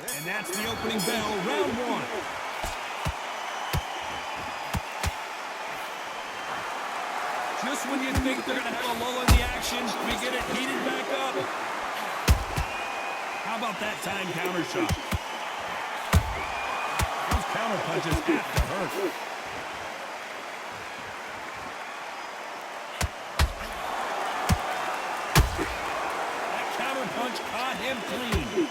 And that's the opening bell, round one. Just when you think they're going to have a lull in the action, we get it heated back up. How about that time counter shot? Those counter punches have to hurt. That counter punch caught him clean.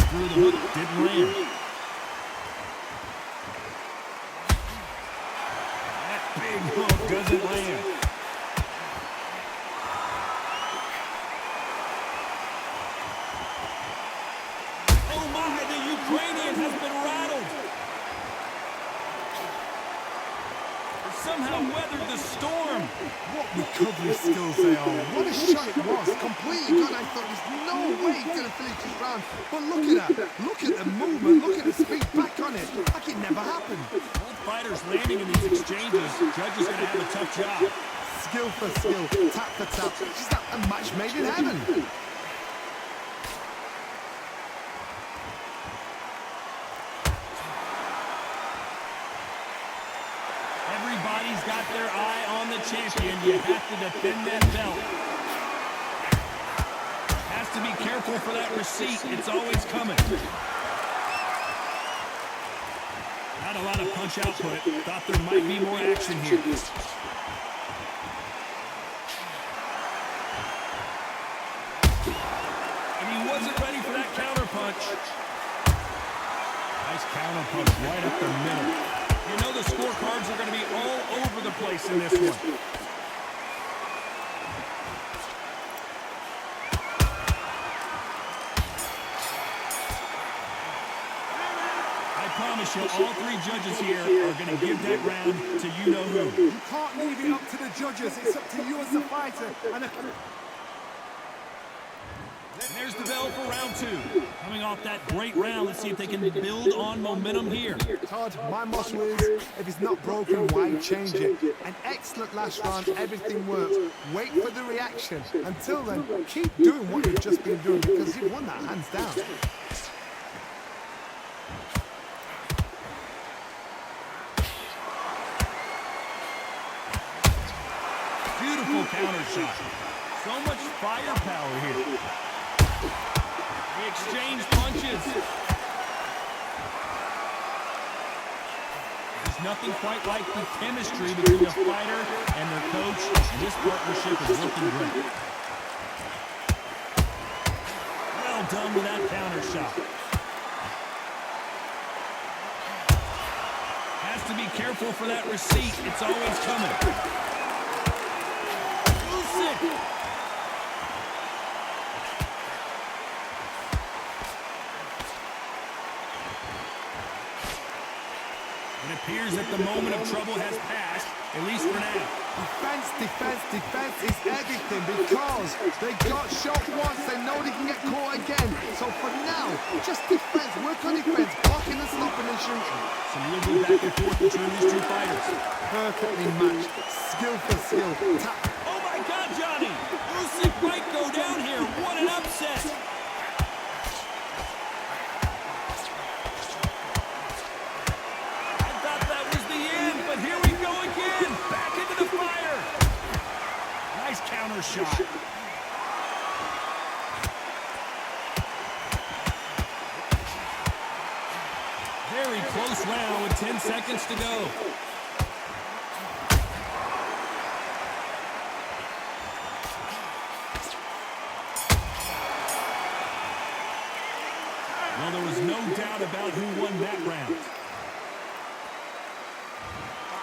Through the hook, didn't land. That big hook doesn't land. Oh my, the Ukrainian has been rattled. Somehow weathered the storm. What recovery skills they are. What a shot it was. Completely gone. I thought there's no way he's going to finish this round. But look at that. Look at the movement. Look at the speed back on it. Like it never happened. Both fighters landing in these exchanges. Judges going to have a tough job. Skill for skill. Tap for tap. Just a match made in heaven. Everybody's got their eye on the champion. You have to defend that belt. Has to be careful for that receipt. It's always coming. Not a lot of punch output. Thought there might be more action here. And he wasn't ready for that counter punch. Nice counter punch right up the middle. You know the scorecards are going to be all over the place in this one. I promise you, all three judges here are going to give that round to you-know-who. You can't leave it up to the judges. It's up to you as the fighter. And there's the bell for round two. Coming off that great round, let's see if they can build on momentum here. Todd, my motto is, if it's not broken, why change it? An excellent last round, everything works. Wait for the reaction. Until then, keep doing what you've just been doing because you've won that hands down. Beautiful counter shot. So much firepower here. They exchange punches. There's nothing quite like the chemistry between a fighter and their coach. This partnership is looking great. Well done with that counter shot. Has to be careful for that receipt. It's always coming. Usyk. It appears that the moment of trouble has passed, at least for now. Defense, defense, defense is everything because they got shot once, they know they can get caught again. So for now, just defense, work on defense, blocking and stopping and shooting. Some real good back and forth between these two fighters. Perfectly matched, skill for skill. Oh my God, Johnny! Usyk might go down here. What an upset! Here we go again, back into the fire. Nice counter shot. Very close round with 10 seconds to go. Well, there was no doubt about who won that round.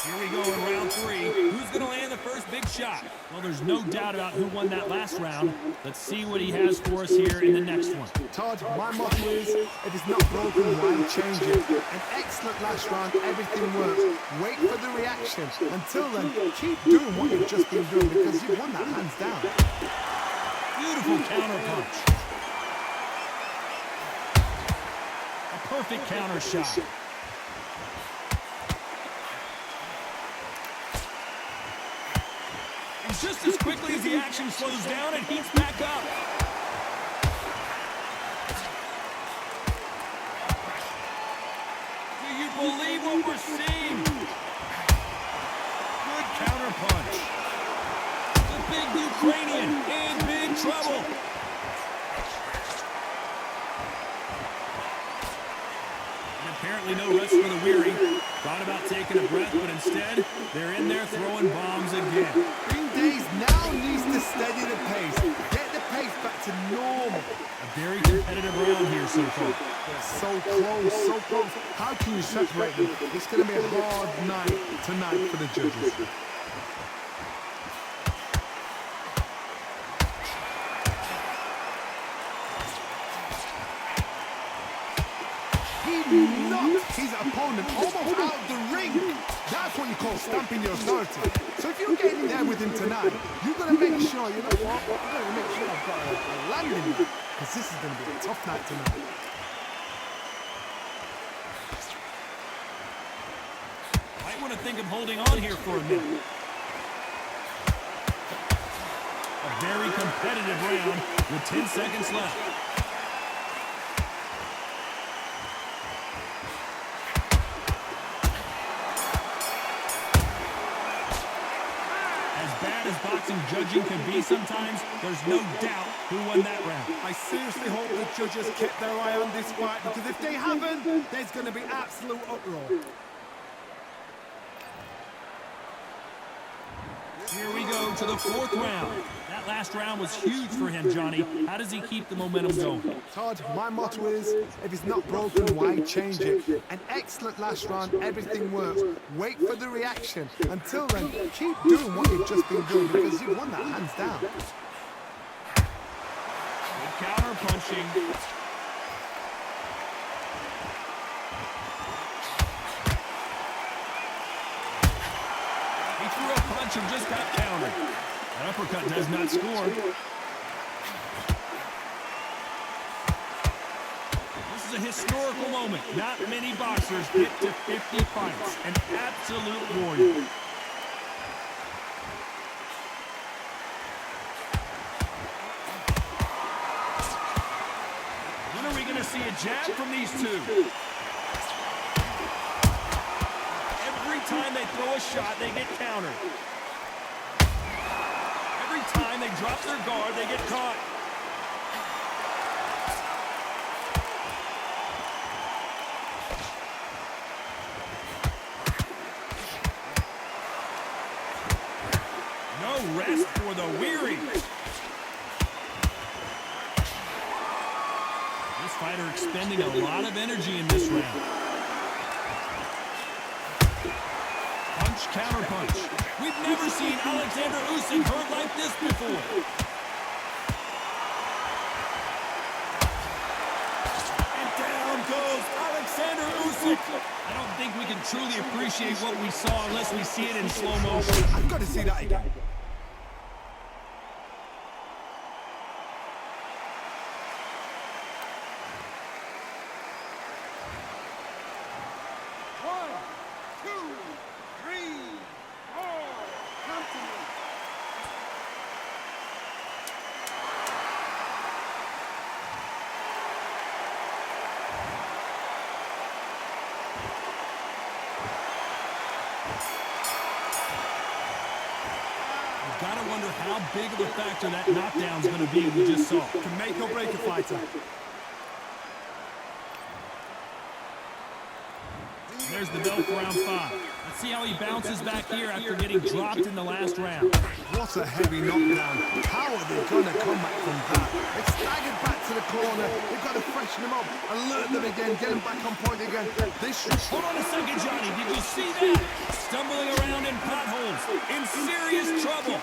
Here we go in round three. Who's going to land the first big shot? Well, there's no doubt about who won that last round. Let's see what he has for us here in the next one. Todd, my motto is, if it's not broken, why change it? An excellent last round, everything works. Wait for the reaction. Until then, keep doing what you've just been doing because you've won that hands down. Beautiful counter punch. A perfect counter shot. And just as quickly as the action slows down, it heats back up. Super seam. Good counter punch. The big Ukrainian in big trouble. And apparently no rest for the weary. Thought about taking a breath, but instead, they're in there throwing bombs again. Green Days now needs to steady the pace. Get the pace back to normal. A very competitive round here so far. They're so close, so close. How can you separate them? It's going to be a hard night tonight for the judges. He knocked his opponent almost out the ring. That's what you call stamping your authority. So if you're getting there with him tonight, you've got to make sure, you know what, you've got to make sure I've got a landing, because this is going to be a tough night tonight. Might want to think of holding on here for a minute. A very competitive round with 10 seconds left. As boxing judging can be sometimes, there's no doubt who won that round. I seriously hope the judges kept their eye on this fight, because if they haven't, there's going to be absolute uproar. Here we go to the fourth round. That last round was huge for him, Johnny. How does he keep the momentum going? Todd, my motto is, if it's not broken, why change it? An excellent last round, everything works. Wait for the reaction. Until then, keep doing what you've just been doing, because you've won that hands down. Good counter punching. He threw a punch and just got countered. That uppercut does not score. This is a historical moment. Not many boxers get to 50 fights. An absolute warrior. When are we going to see a jab from these two? Every time they throw a shot, they get countered. Every time they drop their guard, they get caught. No rest for the weary. This fighter expending a lot of energy in this round. Punch, counter punch. We've never seen Alexander Usyk hurt like this before. And down goes Alexander Usyk. I don't think we can truly appreciate what we saw unless we see it in slow motion. I've got to see that again. Gotta wonder how big of a factor that knockdown's gonna be we just saw. Can make or break a fighter. There's the bell for round 5. Let's see how he bounces back here after getting dropped in the last round. What a heavy knockdown. How are they going to come back from that? They've staggered back to the corner. They've got to freshen them up, alert them again, get them back on point again. Hold on a second, Johnny. Did you see that? Stumbling around in potholes, in serious trouble.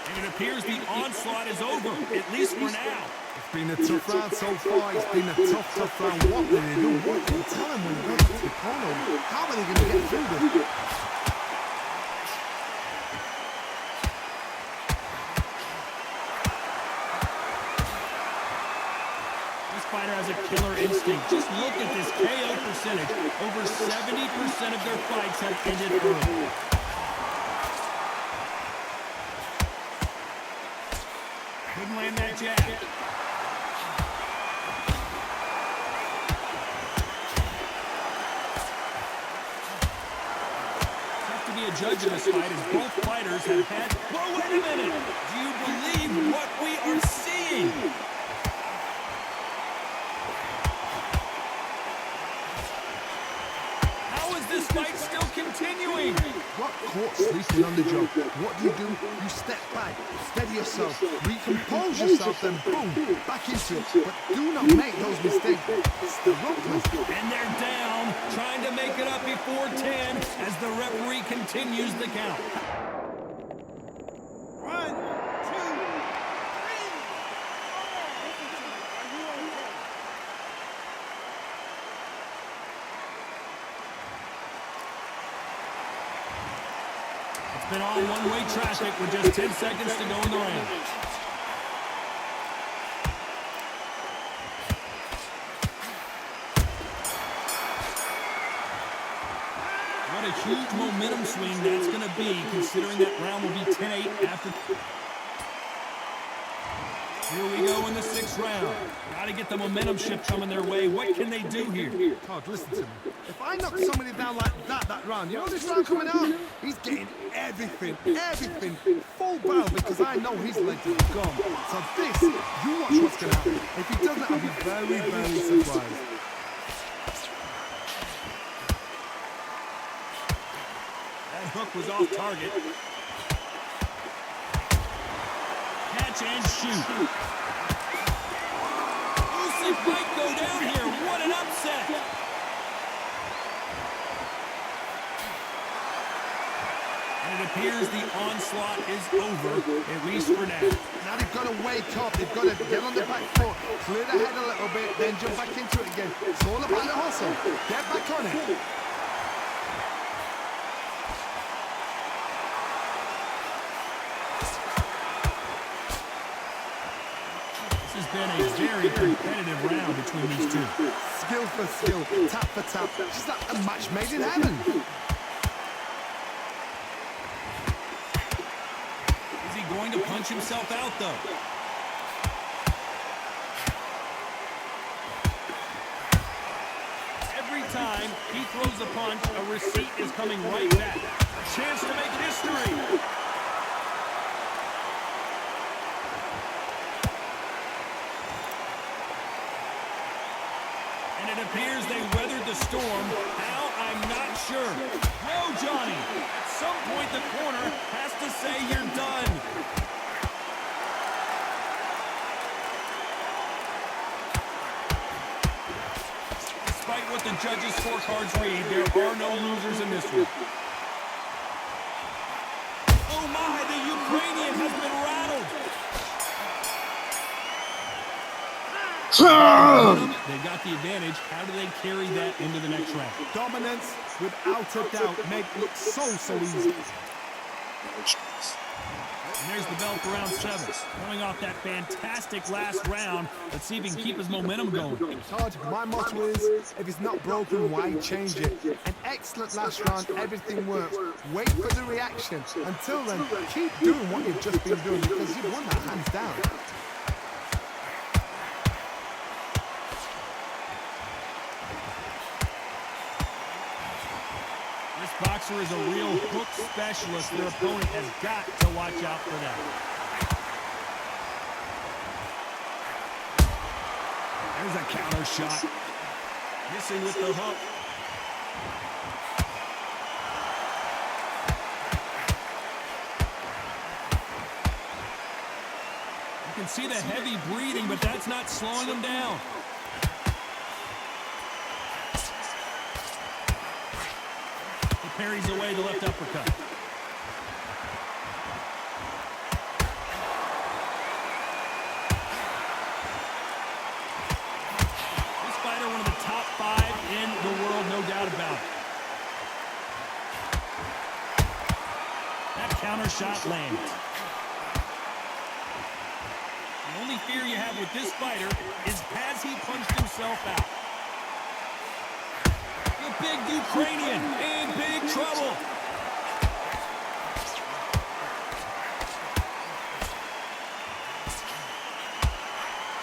And it appears the onslaught is over, at least for now. It's been a tough round so far. It's been a tough round. What will they do? What can you tell them when they go to the corner? How are they going to get through this? This fighter has a killer instinct. Just look at this KO percentage. Over 70% of their fights have ended early. Couldn't land that jab. judge in this fight is both fighters have had... Whoa, wait a minute! Do you believe what we are seeing? How is this fight still continuing? Got caught sleeping on the job. What do? You step back, steady yourself, recompose yourself, then boom, back into it. But do not make those mistakes. It's the roughness. And they're down, trying to make it up before 10 as the referee continues the count. 1, 2, 3. It's been all one-way traffic with just 10 seconds to go in the round. What a huge momentum swing that's going to be, considering that round will be 10-8 after. Here we go in the 6th round. Got to get the momentum shift coming their way. What can they do here? Todd, listen to me. If I knock somebody down like that round, you know this round coming out? He's getting everything, full barrel, because I know his legs are gone. So this, you watch what's going to happen. If he doesn't, I'll be very, very surprised. That hook was off target. Catch and shoot. Usyk might go down here. What an upset. And it appears the onslaught is over, at least for now. Now they've got to wake up. They've got to get on the back foot, clear the head a little bit, then jump back into it again. It's all about the hustle. Get back on it. This has been a very competitive round between these two. Skill for skill, tap for tap. It's like a match made in heaven. Is he going to punch himself out, though? Every time he throws a punch, a receipt is coming right back. A chance to make history. And it appears they weathered the storm. How? I'm not sure. No, Johnny. At some point, the corner has to say you're done. Despite what the judges' scorecards read, there are no losers in this one. Oh my, the Ukrainian has been rattled. They got the advantage. How do they carry that into the next round? Dominance, without a doubt, made it look so easy. And there's the bell for round 7. Coming off that fantastic last round, let's see if he can keep his momentum going. Todd, my motto is, if it's not broken, why change it? An excellent last round, everything works. Wait for the reaction. Until then, keep doing what you've just been doing, because you've won that hands down. This boxer is a real hook specialist. Their opponent has got to watch out for that. There's a counter shot. Missing with the hook. You can see the heavy breathing, but that's not slowing him down. Parries away the left uppercut. This fighter, one of the top 5 in the world, no doubt about it. That counter shot lands. The only fear you have with this fighter is, has he punched himself out? The big Ukrainian in big trouble.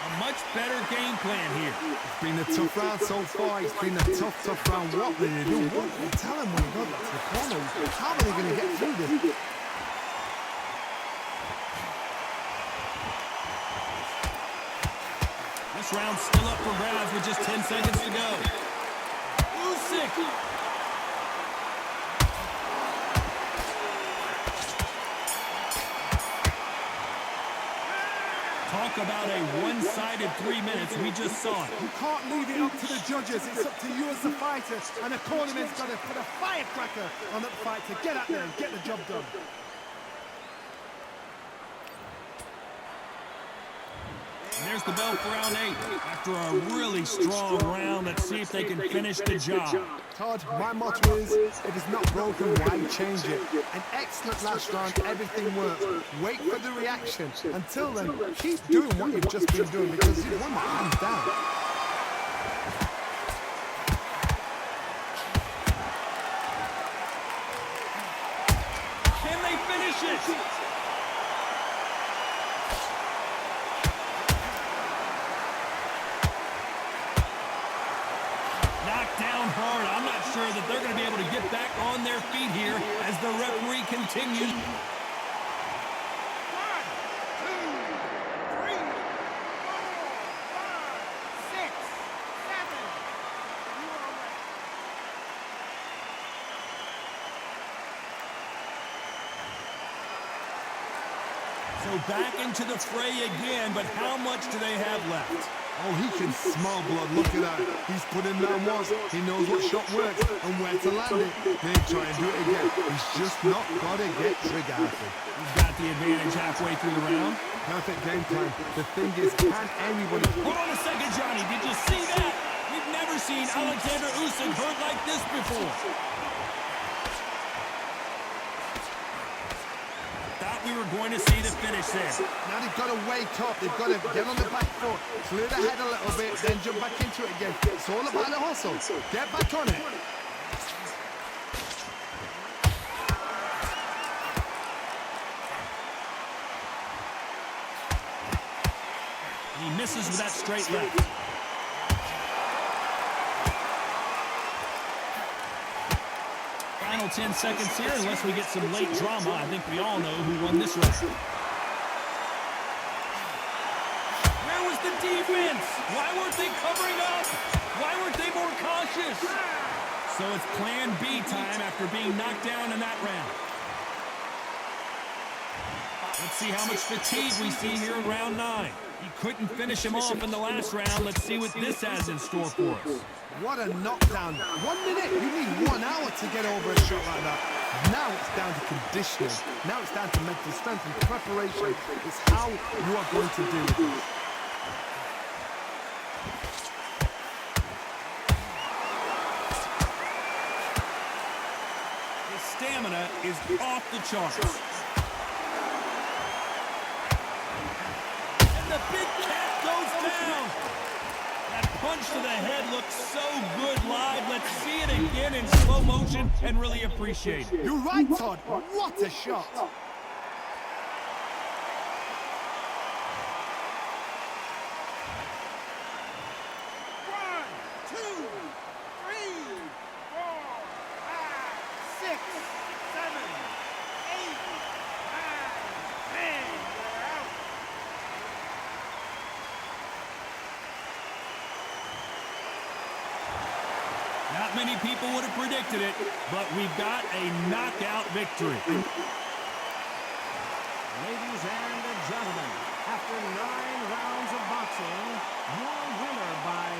A much better game plan here. It's been a tough round so far. It's been a tough round. What will they do? What will they tell him when he goes back to the corner? How are they going to get through this? This round's still up for grabs with just 10 seconds to go. Usyk. Talk about a one-sided 3 minutes. We just saw it. You can't leave it up to the judges. It's up to you as the fighter. And the cornerman's got to put a firecracker on that fight to get out there and get the job done. And there's the bell for round 8. After a really strong round, let's see if they can finish the job. Todd, my motto is, if it's not broken, why change it? An excellent last round, everything worked. Wait for the reaction. Until then, keep doing what you've just been doing because you've won the hands down. Can they finish it? Down hard. I'm not sure that they're going to be able to get back on their feet here as the referee continues. 1, 2, 3, 4, 5, 6, 7. So back into the fray again, but how much do they have left? Oh, he can smell blood. Look at that. He's put in down once. He knows what shot works and where to land it. Then try and do it again. He's just not got to get trigger happy. He's got the advantage halfway through the round. Perfect game plan. The thing is, can anybody... Hold on a second, Johnny. Did you see that? We've never seen Alexander Usyk hurt like this before. Thought we were going to see the finish there. Now they've got to wake up. They've got to get on the back foot, clear the head a little bit, then jump back into it again. It's all about the hustle. Get back on it. And he misses with that straight left. Final 10 seconds here, unless we get some late drama. I think we all know who won this round. Where was the defense? Why weren't they covering up? Why weren't they more cautious? So it's plan B time after being knocked down in that round. Let's see how much fatigue we see here in round 9. He couldn't finish him off in the last round. Let's see what this has in store for us. What a knockdown. 1 minute. You need 1 hour to get over a shot like that. Now it's down to conditioning. Now it's down to mental strength and preparation. It's how you are going to deal with it. His stamina is off the charts. The big cat goes down. That punch to the head looks so good live. Let's see it again in slow motion and really appreciate it. You're right, Todd. What a shot. 1, 2, 3, 4, 5, 6, 7, 8, 9, 10. They're out. Not many people would have predicted it, but we've got a knockout victory. Ladies and gentlemen, after 9 rounds of boxing, your winner by